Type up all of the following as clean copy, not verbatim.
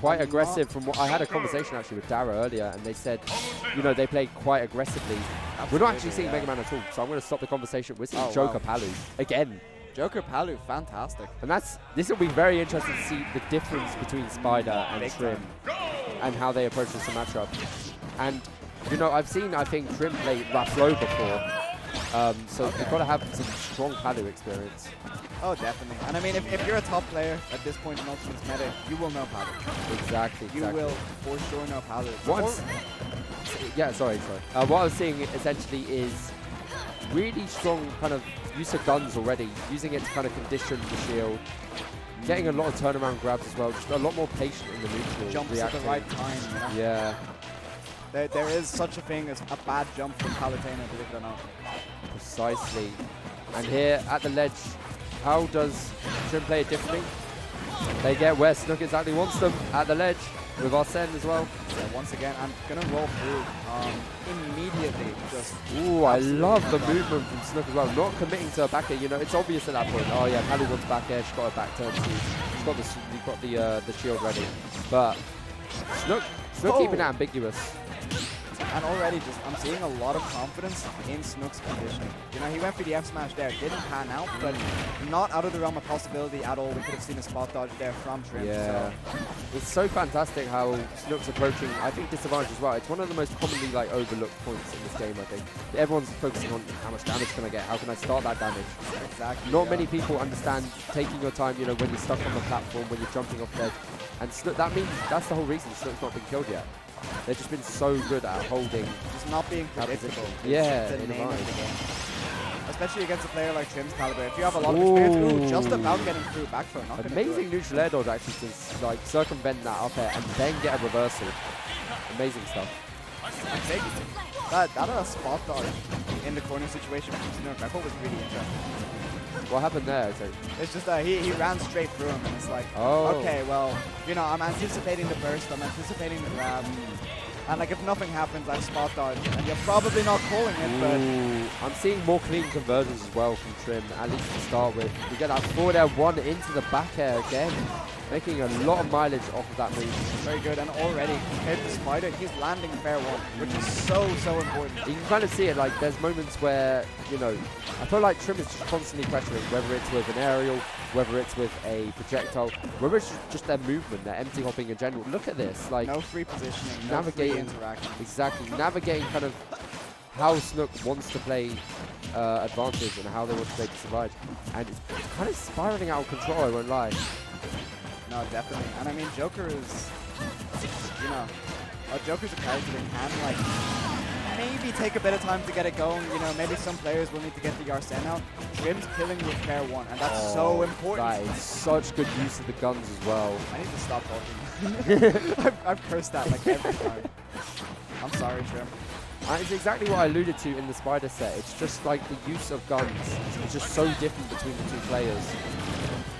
quite aggressive. From what I had a conversation actually with Dara earlier, and they said, you know, they play quite aggressively. We're not actually seeing Mega Man at all, so I'm going to stop the conversation. We're seeing Joker Palu again. Joker Palu, fantastic. And this will be very interesting to see the difference between Spider and TriM and how they approach this matchup. And, you know, I've seen, I think, TriM play Raflo before. So you've got to have some strong Palu experience. Oh, definitely. And I mean, if you're a top player at this point in Ultimate's meta, you will know Palu. Exactly. You will for sure know Palu. Yeah, sorry. What I was seeing essentially is really strong kind of use of guns already, using it to kind of condition the shield, getting a lot of turnaround grabs as well, just a lot more patient in the neutral. Jumps at the right time. You know? Yeah. There is such a thing as a bad jump from Palutena, believe it or not. Precisely. And here at the ledge, how does TriM play it differently? They get where Snook exactly wants them, at the ledge, with Arsene as well. Yeah, once again, I'm going to roll through immediately. Just ooh, I love the movement from Snook as well. Not committing to a back air, you know, it's obvious at that point. Oh yeah, Palu wants back air, she's got her back turn too. She's got the shield ready. But Snook keeping it ambiguous. And already I'm seeing a lot of confidence in Snook's conditioning. You know, he went for the F smash there, didn't pan out, but not out of the realm of possibility at all. We could have seen a spot dodge there from TriM. Yeah. So. It's so fantastic how Snook's approaching, I think, disadvantage as well. It's one of the most commonly overlooked points in this game, I think. Everyone's focusing on how much damage can I get, how can I start that damage. Exactly. Not many people understand taking your time, you know, when you're stuck on the platform, when you're jumping off ledge. And Snook, that's the whole reason Snook's not been killed yet. They've just been so good at holding. Just not being predictable. Yeah, in the name of the game. Especially against a player like TriM's caliber. If you have a lot of experience, just about getting through back throw. Amazing neutral air dodge actually to like circumvent that up air and then get a reversal. Amazing stuff. That spot dodge in the corner situation from Snook, I thought was really interesting. What happened there? It's just that he ran straight through him, and it's like, okay, well, you know, I'm anticipating the burst, I'm anticipating the grab, and like if nothing happens, I spot dodge, and you're probably not calling it, but I'm seeing more clean conversions as well from TriM, at least to start with. We get that forward air one into the back air again, making a lot of mileage off of that move. Very good, and already compared to Spider, he's landing fair one, which is so important. You can kind of see it, like there's moments where, you know, I feel like TriM is just constantly pressuring, whether it's with an aerial, whether it's with a projectile, whether it's just their movement, their empty hopping in general. Look at this, like no free positioning, navigating, no free interaction. Exactly, navigating kind of how Snook wants to play advantage and how they want to play disadvantage, and it's kind of spiraling out of control, I won't lie. No, definitely. And I mean, Joker is, you know, Joker's a character that can, like, maybe take a bit of time to get it going. You know, maybe some players will need to get the Arsene out. TriM's killing with pair one, and that's so important. That is such good use of the guns as well. I need to stop talking. I've cursed that, like, every time. I'm sorry, TriM. It's exactly what I alluded to in the Spider set. It's just like the use of guns. It's just so different between the two players.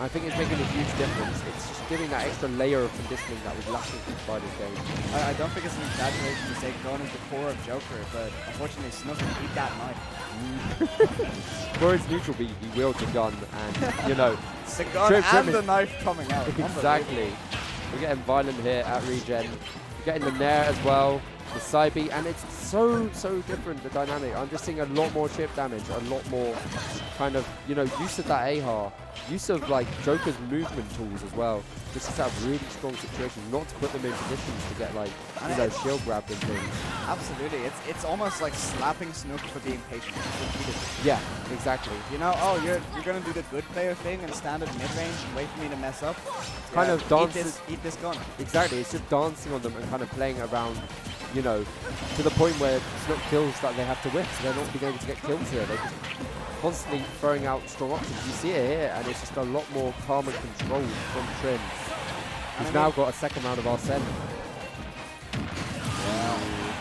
I think it's making a huge difference. It's just giving that extra layer of conditioning that was lacking from Spider's game. I don't think it's an exaggeration to say Gon is the core of Joker, but unfortunately Snook can eat that knife. For his neutral B, he wields a gun, and you know, the gun and the knife coming out. Exactly. We're getting violent here at Regen. We're getting the Nair as well, the side B, and it's so different, the dynamic. I'm just seeing a lot more chip damage, a lot more kind of, you know, use of that AHR. Use of like Joker's movement tools as well. This is a really strong situation, not to put them in positions to get like, you know, shield grabbed and things. Absolutely, it's almost like slapping Snook for being patient. Yeah, exactly. You know, oh, you're gonna do the good player thing and stand at mid range and wait for me to mess up. Kind of dances. Eat this gun. Exactly, it's just dancing on them and kind of playing around, you know, to the point where Snook feels that they have to whip, so they're not being able to get kills here. They're just constantly throwing out strong options. You see it here, and it's just a lot more calm and controlled from TriM. He's now got a second round of Arsene. Yeah.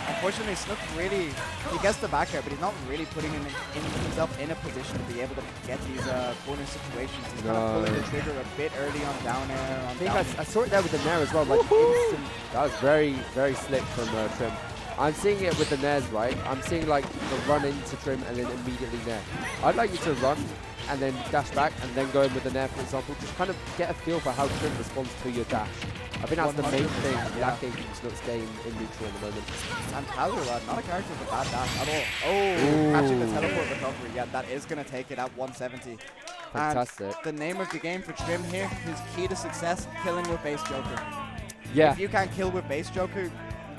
Unfortunately, Snook really, he gets the back air, but he's not really putting himself in a position to be able to get these corner situations. He's kind of pulling the trigger a bit early on down air. I think I saw it there with the Nair as well. Like instant, that was very slick from TriM. I'm seeing it with the Nairs, right? I'm seeing like the run into TriM and then immediately Nair. I'd like you to run and then dash back and then go in with the Nair, for example. Just kind of get a feel for how TriM responds to your dash. I think that's the main 100%, thing yeah. lacking in Snook's game in neutral at the moment. And Palutena, not a character with a bad dash at all. Oh, catching the teleport recovery. Yeah, that is going to take it at 170. Fantastic. And the name of the game for TriM here, his key to success, killing with base Joker. Yeah. If you can't kill with base Joker,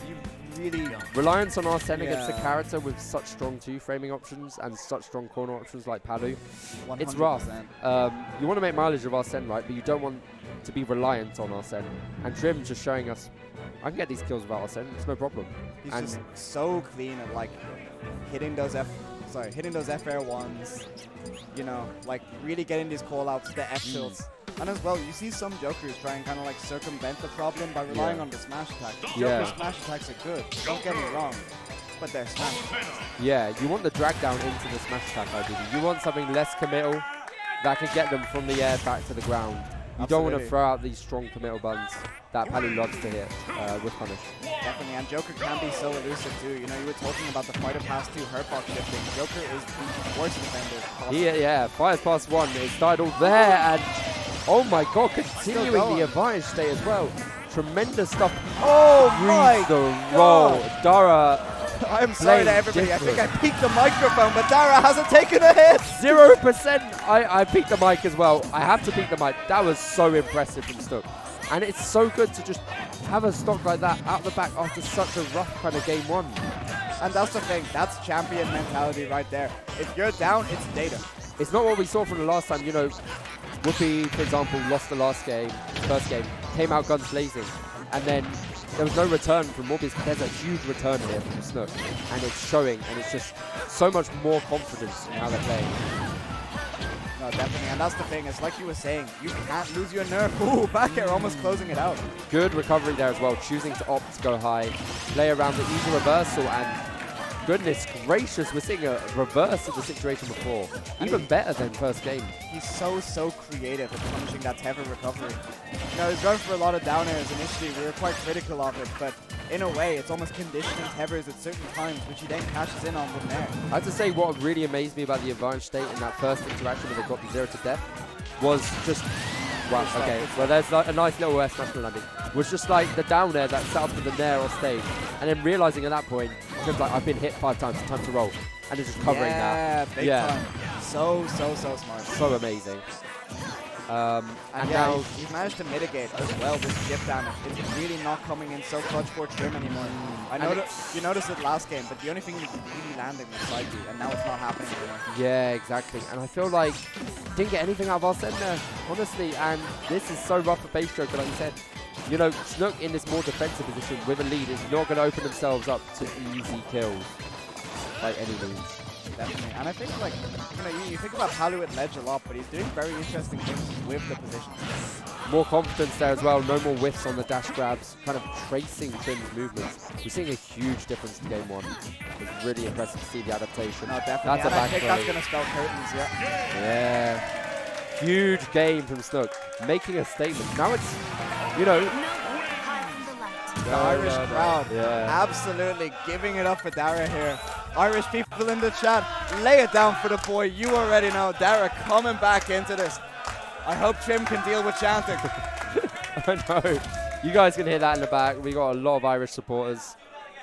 you really... Reliance on Arsene against a Yeah. character with such strong framing options and such strong corner options like Palu, 100%. it's rough. You want to make mileage of Arsene, right? But you don't want to be reliant on Arsene. And TriM just showing us, I can get these kills without Arsene. It's no problem. He's And just so clean at like hitting those F air ones, you know, like really getting these call outs, the F tilts. And as well, you see some Jokers try and kind of like circumvent the problem by relying on the smash attack. Yeah. Joker smash attacks are good, don't get me wrong, but they're smash attacks. Yeah, you want the drag down into the smash attack ideally. You want something less committal that can get them from the air back to the ground. You don't want to Absolutely. throw out these strong committal buttons that Palu loves to hit with punish. Definitely, and Joker can be so elusive too. You know, you were talking about the fighter pass 2 hurt box shifting. Joker is the worst defender possible. Yeah, fires past one. It started all there, and oh my god, continuing going. the advantage state as well. Tremendous stuff. Oh my Reads the roll. God. Dara, I'm sorry to Playing everybody. I think I different. peaked the microphone, but Dara hasn't taken a hit. 0%. I peaked the mic as well. I have to peak the mic. That was so impressive from Snook. And it's so good to just have a stock like that out the back after such a rough kind of game one. And that's the thing. That's champion mentality right there. If you're down, it's data. It's not what we saw from the last time. You know, Whoopi, for example, lost the first game, came out guns blazing, and then there was no return from Morbius. There's a huge return here from Snook, and it's showing, and it's just so much more confidence in how they're playing. No, definitely. And that's the thing. It's like you were saying. You can't lose your nerve. Ooh, back air almost closing it out. Good recovery there as well, choosing to opt to go high, play around the easy reversal, and goodness gracious, we're seeing a reverse of the situation before. Even better than first game. He's so creative at punishing that tether recovery. You know, he's going for a lot of down airs initially. We were quite critical of it, but in a way, it's almost conditioning tethers at certain times, which he then cashes in on with Nair. I have to say what really amazed me about the advantage state in that first interaction where they got the 0 to death was just, well, okay, well there's like a nice little national landing, was just like the down air that set up for the Nair off stage, and then realizing at that point, because like I've been hit 5 times, time to roll, and then just covering that. Big time. So smart. So amazing. And And yeah, now he's managed to mitigate as well this chip damage. It's really not coming in so clutch for TriM anymore. I know that you noticed it last game, but the only thing he was really landing was Psyche, and now it's not happening anymore. yeah, exactly. And I feel like didn't get anything out of Arsene there, honestly. And this is so rough for base Joker, like you said. You know, Snook in this more defensive position with a lead is not going to open themselves up to easy kills by any means. Definitely. And I think, like, you know, you think about Palu at ledge a lot, but he's doing very interesting things with the position. More confidence there as well, no more whiffs on the dash grabs, kind of tracing TriM's movements. We're seeing a huge difference in game one. It's really impressive to see the adaptation. No, definitely. That's a And I back think throw. that's going to spell curtains, yeah. Yeah. Huge game from Snook, making a statement. Now it's, you know, The Irish crowd Yeah. absolutely giving it up for Dara here. Irish people in the chat, lay it down for the boy. You already know Dara coming back into this. I hope TriM can deal with chanting. I know. You guys can hear that in the back. We got a lot of Irish supporters.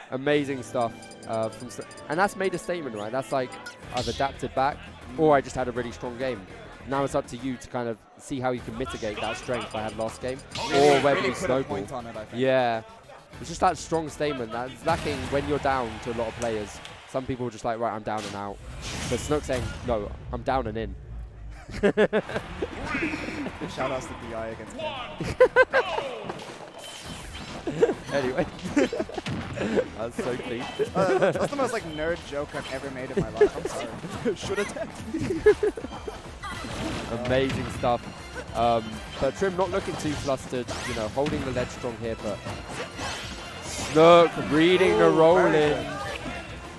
Amazing stuff. And that's made a statement, right? That's like, I've adapted back, or I just had a really strong game. Now it's up to you to kind of see how you can mitigate that strength I had last game, or whether Really you put a snowball. point on it, I think. Yeah. It's just that strong statement that's lacking when you're down to a lot of players. Some people are just like, right, I'm down and out. But Snook saying, no, I'm down and in. Shout outs to BI against him. Anyway. That's so clean. That's the most like nerd joke I've ever made in my life. I'm sorry. Should have. Amazing stuff. But TriM not looking too flustered, you know, holding the ledge strong here, but Snook reading the roll in.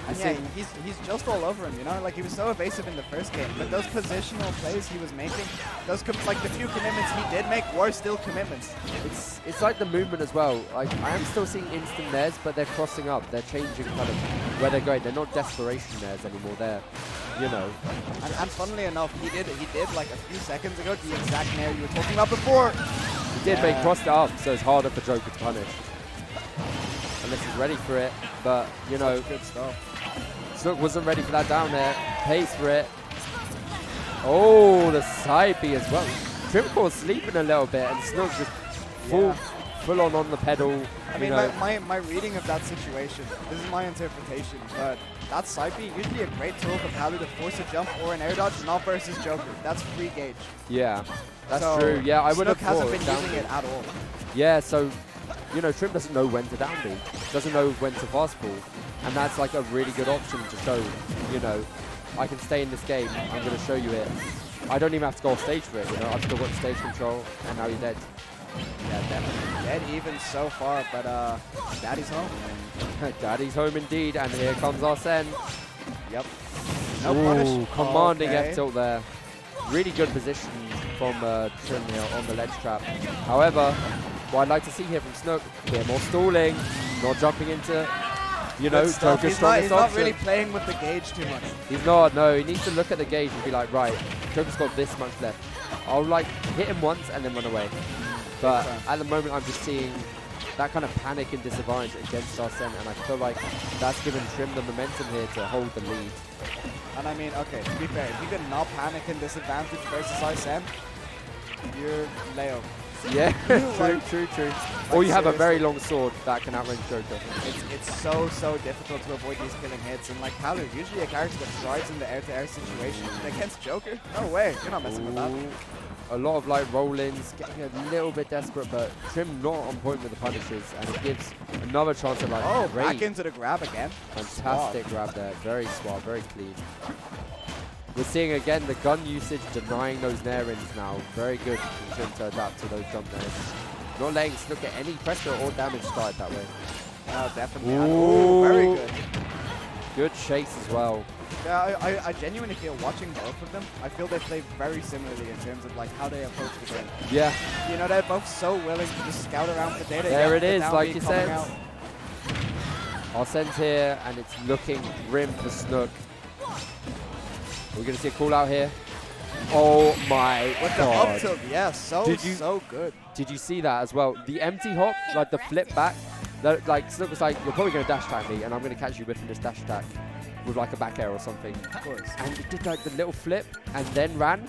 And yeah, he's just all over him, you know? Like, he was so evasive in the first game, but those positional plays he was making, those like the few commitments he did make were still commitments. It's like the movement as well. Like, I am still seeing instant nairs, but they're crossing up. They're changing kind of where they're going. They're not desperation nairs anymore. They're, you know. And funnily enough, he did like a few seconds ago the exact nair you were talking about before. He did, but he Yeah. crossed it up, so it's harder for Joker to punish. Unless he's ready for it. But, you know, Good stuff. Snook wasn't ready for that down there. Pays for it. Oh, the side B as well. TriM caught sleeping a little bit, and Snook just full on the pedal. I mean, my reading of that situation, this is my interpretation, but that side B usually a great tool for Palu to force a jump or an air dodge, not versus Joker. That's free gauge. Yeah, that's So true. Yeah, I would have Snook hasn't thought been down using B. it at all. Yeah, so, you know, TriM doesn't know when to down B. Doesn't know when to fast fall. And that's like a really good option to show, you know, I can stay in this game. I'm going to show you it. I don't even have to go off stage for it, you know. I've still got stage control, and now you're dead. Yeah, definitely. Dead even so far, but Daddy's home. Daddy's home indeed, and here comes Arsene. Yep. No punish. Ooh, commanding Okay. F tilt there. Really good position from TriM here on the ledge trap. However, what I'd like to see here from Snook, a bit more stalling, not jumping into, you know, Good stuff. Joker's He's strongest not option. really playing with the gauge too much. He's not, no. He needs to look at the gauge and be like, right, Joker's got this much left. I'll like hit him once and then run away. But at the moment, I'm just seeing that kind of panic and disadvantage against Arsene, and I feel like that's given TriM the momentum here to hold the lead. And I mean, okay, to be fair, if you can not panic and disadvantage versus Arsene, you're Leo. Yeah, Like- true. like Or you have a very seriously. long sword that can outrange Joker. It's so difficult to avoid these killing hits, and like Palu, usually a character that thrives in the air-to-air situation. Against Joker, no way, you're not messing with that. Ooh, a lot of like roll-ins, getting a little bit desperate, but TriM not on point with the punishes, and it gives another chance of like Oh, great, back into the grab again. fantastic grab there, very suave, very clean. We're seeing again the gun usage denying those nair-ins now. Very good for TriM to adapt to those jump nairs. Not letting Snook get any pressure or damage started that way. Oh, definitely. Ooh. Ooh, very good. Good chase as well. Yeah, I genuinely feel watching both of them, I feel they play very similarly in terms of like how they approach the game. Yeah, You know, they're both so willing to just scout around for data. There yet it the is, down like B you coming said. out. Arsene's here, and it's looking grim for Snook. We're going to see a call out here. Oh my With the up god. tilt, yeah, so good. Did you see that as well? The empty hop, like the flip back, that, like Snook was like, you're probably going to dash attack me, and I'm going to catch you whiffing this dash attack with like a back air or something. Of course. And it did like the little flip, and then ran,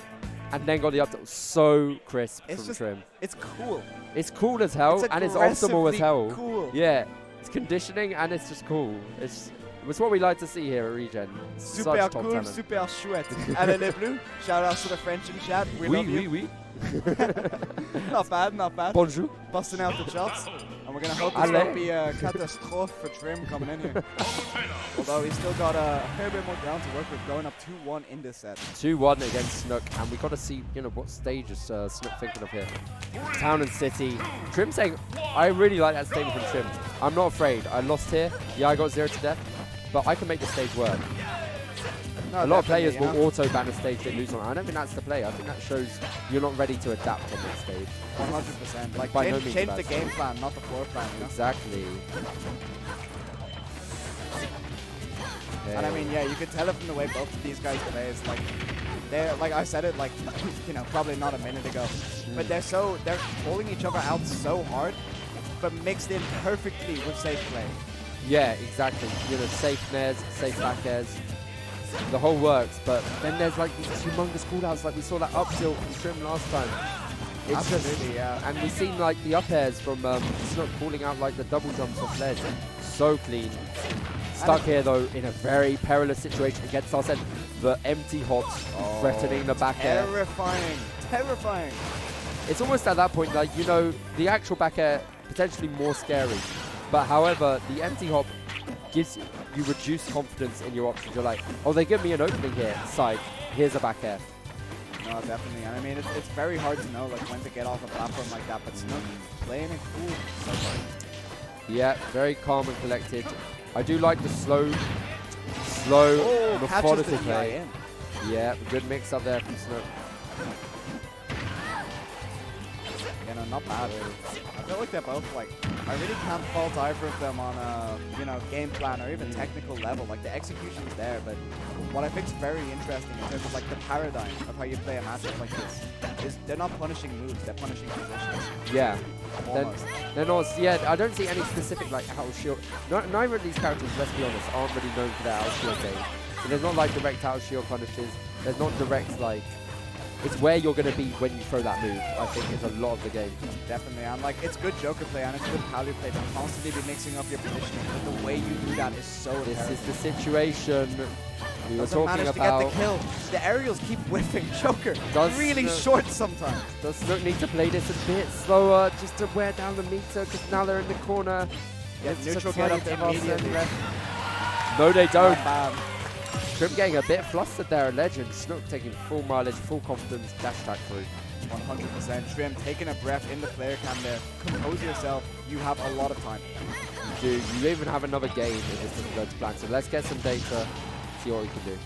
and then got the up tilt. So crisp It's from just- TriM. It's cool. It's cool as hell, and it's optimal as aggressively hell. Cool. Yeah, it's conditioning, and it's just cool. It's what we like to see here at Regen. Super Such top cool, talent. super chouette. Allez les bleus. Shout out to the French in chat. We love you. Oui. Not bad, not bad. Bonjour. Busting out the chops. And we're going to hope this Allez. won't be a catastrophe for TriM coming in here. Although he's still got a fair bit more ground to work with, going up 2-1 in this set. 2-1 against Snook, and we got to see, you know, what stage is Snook thinking of here. Town and City. TriM saying, I really like that statement from TriM. I'm not afraid. I lost here. Yeah, I got 0 to death, but I can make the stage work. No, A lot of definitely, players you know. will auto-ban a stage they lose on. I don't think that's the play. I think that shows you're not ready to adapt on that stage. 100%. Like, By no change, means change a the bad game sign. plan, not the floor plan, you know? Exactly. And I mean, yeah, you could tell it from the way both of these guys play. It's like, they're, like I said it, like, you know, probably not a minute ago. But they're pulling each other out so hard, but mixed in perfectly with safe play. Yeah, exactly. You know, safe nairs, safe back airs. The whole works, but then there's like these humongous cooldowns, like we saw that up tilt from TriM last time. It's Absolutely, yeah. And we've seen like the up airs from Snook pulling out like the double jumps off ledge. So clean. Stuck here though in a very perilous situation against Arsene. The empty hops threatening the back air. Terrifying. Terrifying. It's almost at that point, like, you know, the actual back air potentially more scary. But however, the empty hop gives you reduced confidence in your options. You're like, oh, they give me an opening here. Psych. Here's a back air. No, definitely. And I mean, it's very hard to know like when to get off a platform like that. But Snook playing it cool so far. Yeah, very calm and collected. I do like the slow, Catches methodical the play. DI in. Yeah, good mix up there from Snook. You know, not bad. I feel like they're both like, I really can't fault either of them on a, you know, game plan or even technical level. Like the execution's there, but what I think is very interesting in terms of like the paradigm of how you play a matchup like this is they're not punishing moves, they're punishing positions. Yeah. Almost. They're not, yeah, I don't see any specific like out shield. Neither of these characters, let's be honest, aren't really known for their out shield game. So there's not like direct out shield punishes. There's not direct like, it's where you're going to be when you throw that move, I think, is a lot of the game. Definitely, and like it's good Joker play and it's good Palu play to constantly be mixing up your positioning, but the way you do that is so This imperative. is the situation we were Doesn't talking manage about. to get the kill. The aerials keep whiffing. Joker Does really Snook- short sometimes. Does Snook need to play this a bit slower just to wear down the meter because now they're in the corner. Yeah, It's neutral a get up tiny bit of immediately. offset. No, they don't. Not bad. TriM getting a bit flustered there, a legend. Snook taking full mileage, full confidence, dash attack through. 100%. TriM taking a breath in the player cam there. Compose yourself. You have a lot of time. Dude, you even have another game if this doesn't go to plan. So let's get some data, see what we can do.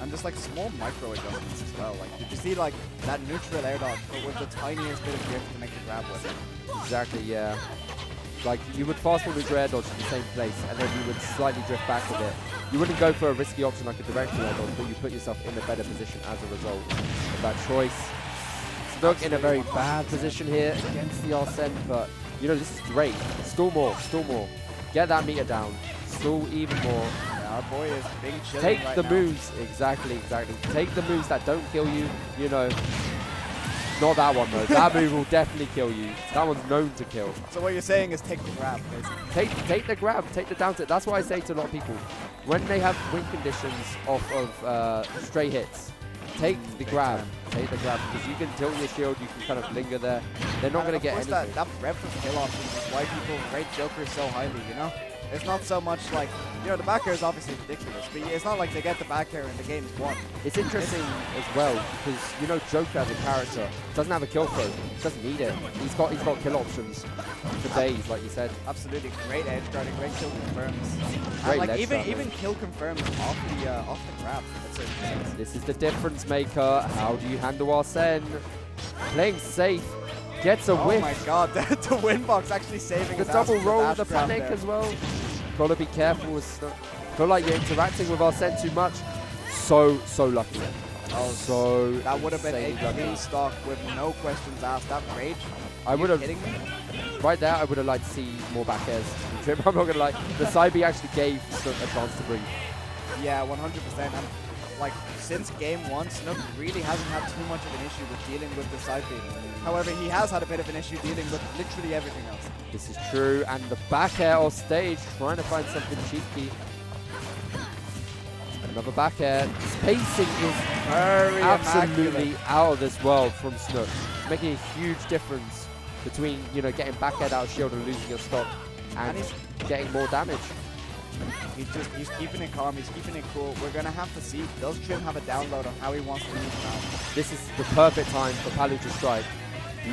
And just like small micro adjustments as well. Like, did you see like that neutral air dodge, but with the tiniest bit of drift to make the grab with it? Exactly, yeah. Like, you would fast forward your air dodge to the same place, and then you would slightly drift back a bit. You wouldn't go for a risky option like a direct air dodge, but you put yourself in a better position as a result of that choice. Snook in a very bad position here against the Arsene, but, you know, this is great. Stall more, stall more. Get that meter down. Stall even more. Yeah, our boy is being chilling Take right the now. moves, exactly. Take the moves that don't kill you, you know. Not that one though, that move will definitely kill you. That one's known to kill. So what you're saying is take the grab, basically. Take the grab, take the down tilt. That's what I say to a lot of people. When they have win conditions off of stray hits, take the grab. Take the grab, because you can tilt your shield, you can kind of linger there. They're not going to get anything. That breadth of kill options is why people rate Joker so highly, you know? It's not so much like, you know, the back air is obviously ridiculous, but it's not like they get the back air and the game's won. It's interesting as well, because, you know, Joker as a character doesn't have a kill throw. He doesn't need it. He's got kill options for days, like you said. Absolutely great edge guarding, great kill confirms. Great And like ledge even guarding. kill confirms off the grab. That's it. This is the difference maker. How do you handle Arsene? Playing safe. Gets a whiff. Oh my god, the win box actually saving The his ass double with roll, dash the grab panic there. as well. Gotta be careful with Snook. Feel like you're interacting with Arsene too much. So lucky. Oh, So that would have been a insanely lucky. clean stock with no questions asked. That rage. I would have, Kidding me? right there, I would have liked to see more back airs from TriM. I'm not gonna lie. The side B actually gave Snook a chance to breathe. Yeah, 100%. And like since game one, Snook really hasn't had too much of an issue with dealing with the side B. However, he has had a bit of an issue dealing with literally everything else. This is true, and the back air off stage, trying to find something cheeky. Another back air. Spacing is Very absolutely immaculate. out of this world from Snook. Making a huge difference between, you know, getting back air out of shield and losing your stock and he's getting more damage. He's keeping it calm, he's keeping it cool. We're gonna have to see, does TriM have a download on how he wants to move now? This is the perfect time for Palu to strike.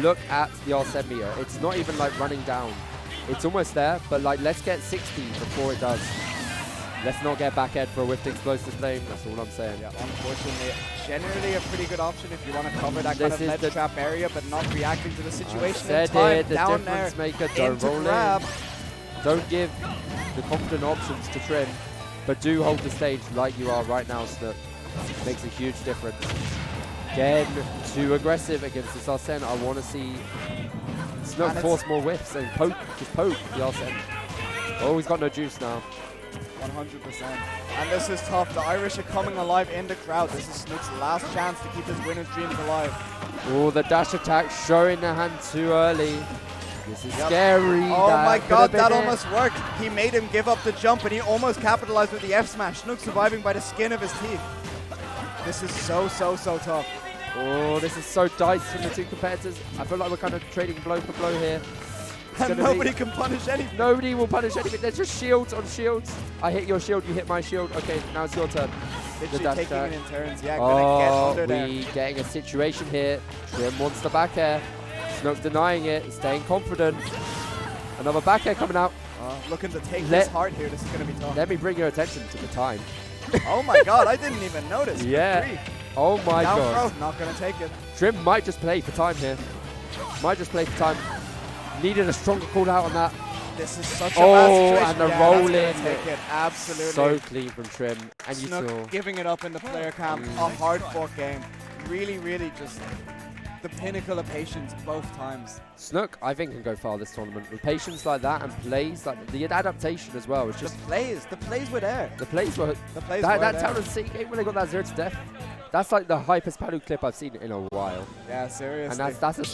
Look at the Arsene meter. It's not even like running down. It's almost there, but like let's get 60 before it does. Let's not get back air for a whiffed explosive flame. That's all I'm saying. Yeah, unfortunately, generally a pretty good option if you want to cover that kind This of is ledge the- trap area, but not reacting to the situation in Said time. it, the Down there, difference maker. Don't into roll grab. in. Don't give the confident options to TriM, but do hold the stage like you are right now, Snook. Makes a huge difference. Again, too aggressive against this Arsene. I want to see Snook And force more whiffs and poke, just poke the Arsene. Oh, he's got no juice now. 100%. And this is tough. The Irish are coming alive in the crowd. This is Snook's last chance to keep his winner's dreams alive. Oh, the dash attack showing the hand too early. This is scary. Oh That my could god, have been that it. almost worked. He made him give up the jump and he almost capitalized with the F smash. Snook surviving by the skin of his teeth. This is so tough. Oh, this is so diced from the two competitors. I feel like we're kind of trading blow for blow here. It's And gonna be- nobody can punish anything. Nobody will punish anything. There's just shields on shields. I hit your shield, you hit my shield. Okay, now it's your turn. Literally dash taking attack. it in turns. Yeah, gonna get Oh, under there. we getting a situation here. TriM wants the back air. Snook denying it, staying confident. Another back air coming out. Looking to take Let- this hard here. This is going to be tough. Let me bring your attention to the time. Oh my god, I didn't even notice. Yeah. Three. Oh my Down god. throw, not going to take it. TriM might just play for time here. Might just play for time. Needed a stronger call out on that. This is such a Oh, bad situation. and the yeah, roll that's gonna in. Take it. Absolutely. So clean from TriM. And you Snook saw. giving it up in the player camp. A hard fought game. really, really just the pinnacle of patience both times. Snook, I think, can go far this tournament. With patience like that and plays, like the adaptation as well. It's just The plays were there. the plays were The plays that were there. Talon City game when they got that 0 to death. That's like the hypest Palu clip I've seen in a while. Yeah, seriously. And that's a